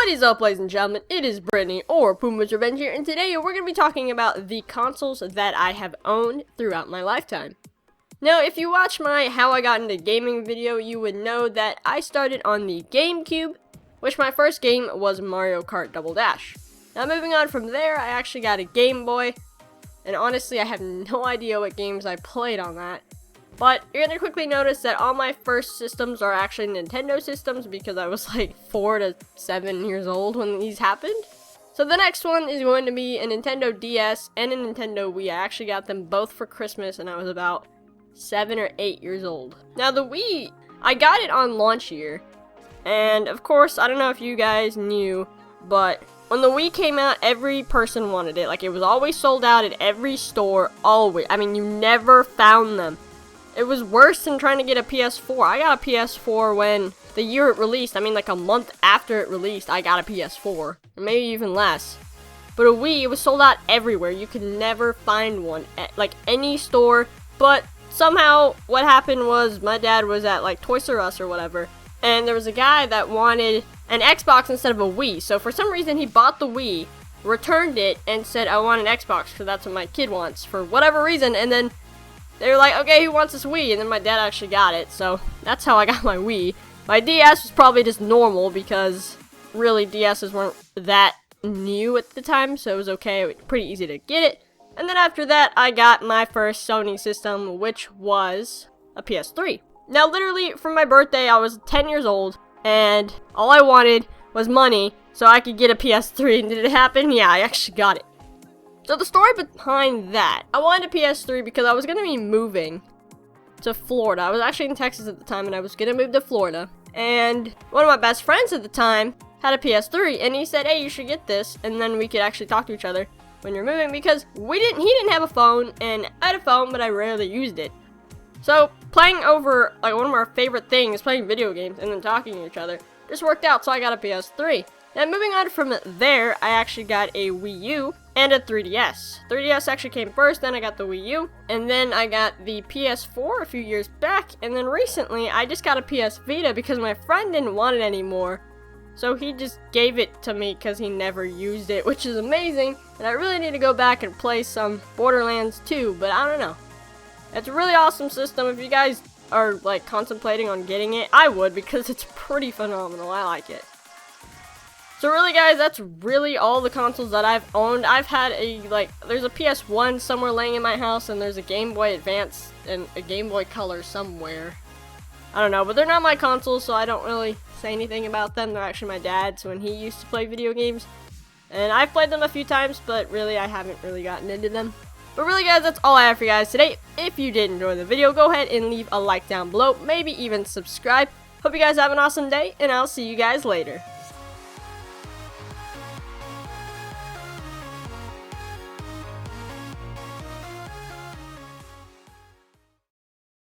What is up, ladies and gentlemen? It is Brittany, or PumasRevenge here, and today we're going to be talking about the consoles that I have owned throughout my lifetime. Now, if you watch my How I Got Into Gaming video, you would know that I started on the GameCube, which my first game was Mario Kart Double Dash. Now, moving on from there, I actually got a Game Boy, and honestly, I have no idea what games I played on that. But you're going to quickly notice that all my first systems are actually Nintendo systems because I was like 4 to 7 years old when these happened. So the next one is going to be a Nintendo DS and a Nintendo Wii. I actually got them both for Christmas and I was about 7 or 8 years old. Now the Wii, I got it on launch year. And of course, I don't know if you guys knew, but when the Wii came out, every person wanted it. Like, it was always sold out at every store, always. I mean, you never found them. It was worse than trying to get a PS4. I got a PS4 when the year it released. I mean, like a month after it released, I got a PS4. Or maybe even less. But a Wii, it was sold out everywhere. You could never find one at, like, any store. But somehow, what happened was my dad was at, like, Toys R Us or whatever. And there was a guy that wanted an Xbox instead of a Wii. So for some reason, he bought the Wii, returned it, and said, I want an Xbox because that's what my kid wants. For whatever reason. And then they were like, okay, who wants this Wii? And then my dad actually got it, so that's how I got my Wii. My DS was probably just normal because really DSs weren't that new at the time, so it was okay, it was pretty easy to get it. And then after that, I got my first Sony system, which was a PS3. Now, literally, for my birthday, I was 10 years old, and all I wanted was money so I could get a PS3. And did it happen? Yeah, I actually got it. So the story behind that, I wanted a PS3 because I was going to be moving to Florida. I was actually in Texas at the time and I was going to move to Florida. And one of my best friends at the time had a PS3 and he said, hey, you should get this and then we could actually talk to each other when you're moving because he didn't have a phone and I had a phone but I rarely used it. So playing over, like, one of our favorite things, playing video games and then talking to each other, just worked out, so I got a PS3. Now moving on from there, I actually got a Wii U and a 3DS. 3DS actually came first, then I got the Wii U, and then I got the PS4 a few years back, and then recently I just got a PS Vita because my friend didn't want it anymore. So he just gave it to me because he never used it, which is amazing, and I really need to go back and play some Borderlands 2, but I don't know. It's a really awesome system. If you guys are, like, contemplating on getting it, I would because it's pretty phenomenal. I like it. So really, guys, that's really all the consoles that I've owned. I've had there's a PS1 somewhere laying in my house, and there's a Game Boy Advance and a Game Boy Color somewhere. I don't know, but they're not my consoles, so I don't really say anything about them. They're actually my dad's when he used to play video games. And I've played them a few times, but really, I haven't really gotten into them. But really, guys, that's all I have for you guys today. If you did enjoy the video, go ahead and leave a like down below, maybe even subscribe. Hope you guys have an awesome day, and I'll see you guys later.